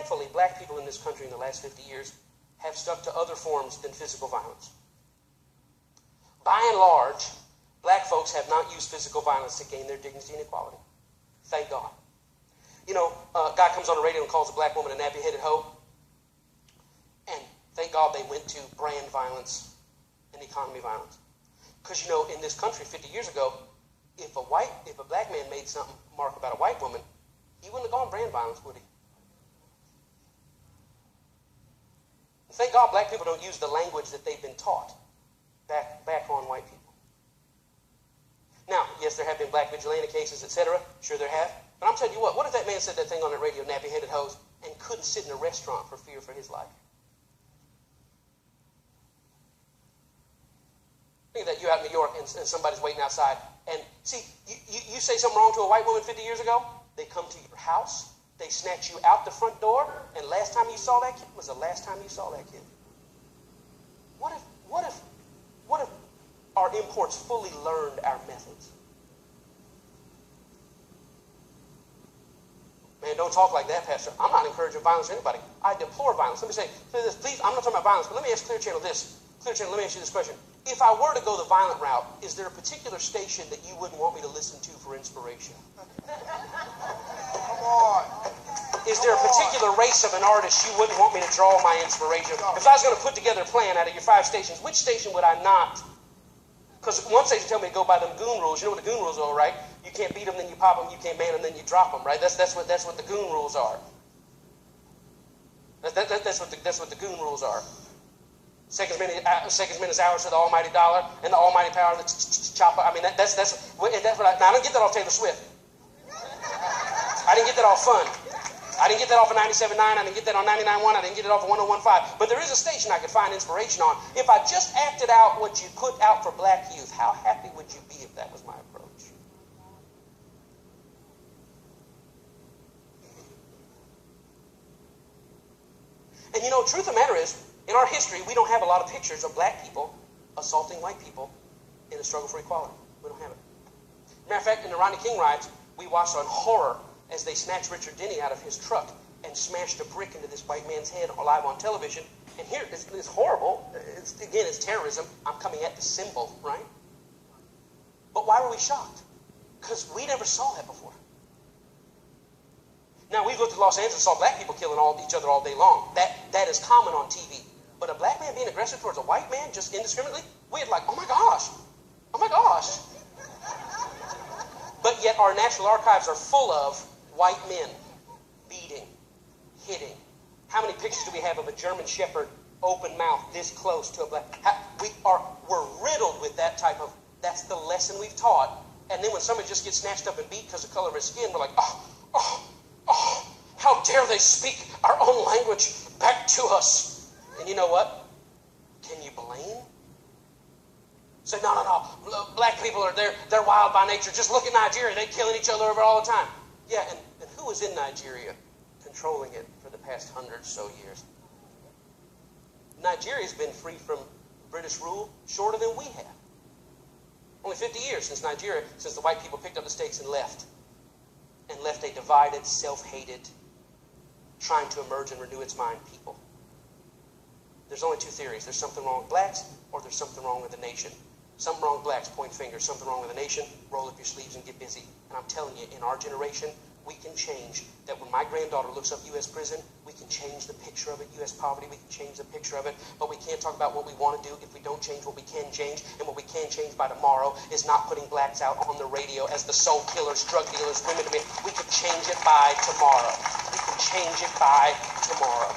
thankfully, black people in this country in the last 50 years have stuck to other forms than physical violence. By and large, black folks have not used physical violence to gain their dignity and equality. Thank God. You know, a guy comes on the radio and calls a black woman a nappy-headed hoe. And thank God they went to brand violence and economy violence. Because, you know, in this country 50 years ago, if a black man made something mark about a white woman, he wouldn't have gone brand violence, would he? And thank God black people don't use the language that they've been taught back on white people. Now, yes, there have been black vigilante cases, etc. Sure there have. But I'm telling you what if that man said that thing on the radio, nappy-headed hoes, and couldn't sit in a restaurant for fear for his life? Think of that, you're out in New York and somebody's waiting outside. And see, you say something wrong to a white woman 50 years ago, they come to your house, they snatch you out the front door, and last time you saw that kid was the last time you saw that kid. What if our imports fully learned our methods? Man, don't talk like that, Pastor. I'm not encouraging violence to anybody. I deplore violence. Let me say this, please, I'm not talking about violence, but let me ask Clear Channel this. Clear Channel, let me ask you this question. If I were to go the violent route, is there a particular station that you wouldn't want me to listen to for inspiration? Come on. Is there a particular race of an artist you wouldn't want me to draw my inspiration? If I was going to put together a plan out of your 5 stations, which station would I not? Because one station tell me to go by them goon rules. You know what the goon rules are, right? You can't beat them, then you pop them. You can't man them, then you drop them, right? That's what the goon rules are. That's what the goon rules are. Seconds, minutes, hours to the almighty dollar, and the almighty power of the chopper. I mean, that's what I don't get that off Taylor Swift. I didn't get that off Fun. I didn't get that off of 97.9. I didn't get that on 99.1. I didn't get it off of 101.5. But there is a station I could find inspiration on. If I just acted out what you put out for black youth, how happy would you be if that was my approach? And you know, truth of the matter is, in our history, we don't have a lot of pictures of black people assaulting white people in the struggle for equality. We don't have it. Matter of fact, in the Rodney King riots, we watched on horror as they snatched Richard Denny out of his truck and smashed a brick into this white man's head live on television. And here, it's horrible. It's terrorism. I'm coming at the symbol, right? But why were we shocked? Because we never saw that before. Now, we've looked at Los Angeles and saw black people killing each other all day long. That is common on TV. But a black man being aggressive towards a white man just indiscriminately, we'd like, oh my gosh. Oh my gosh. But yet our National Archives are full of white men beating, hitting. How many pictures do we have of a German Shepherd open mouth this close to a black? We're riddled with that type of, that's the lesson we've taught. And then when somebody just gets snatched up and beat because of the color of his skin, we're like, oh, how dare they speak our own language back to us? And you know what? Can you blame? Say, no, black people they're wild by nature. Just look at Nigeria, they're killing each other over all the time. Yeah, and who was in Nigeria controlling it for the past 100 or so years? Nigeria's been free from British rule shorter than we have. Only 50 years since the white people picked up the stakes and left a divided, self-hated, trying to emerge and renew its mind people. There's only 2 theories. There's something wrong with blacks, or there's something wrong with the nation. Something wrong with blacks, point fingers. Something wrong with the nation, roll up your sleeves and get busy. And I'm telling you, in our generation, we can change. That when my granddaughter looks up U.S. prison, we can change the picture of it. U.S. poverty, we can change the picture of it. But we can't talk about what we want to do if we don't change what we can change. And what we can change by tomorrow is not putting blacks out on the radio as the soul killers, drug dealers, women. We can change it by tomorrow. We can change it by tomorrow.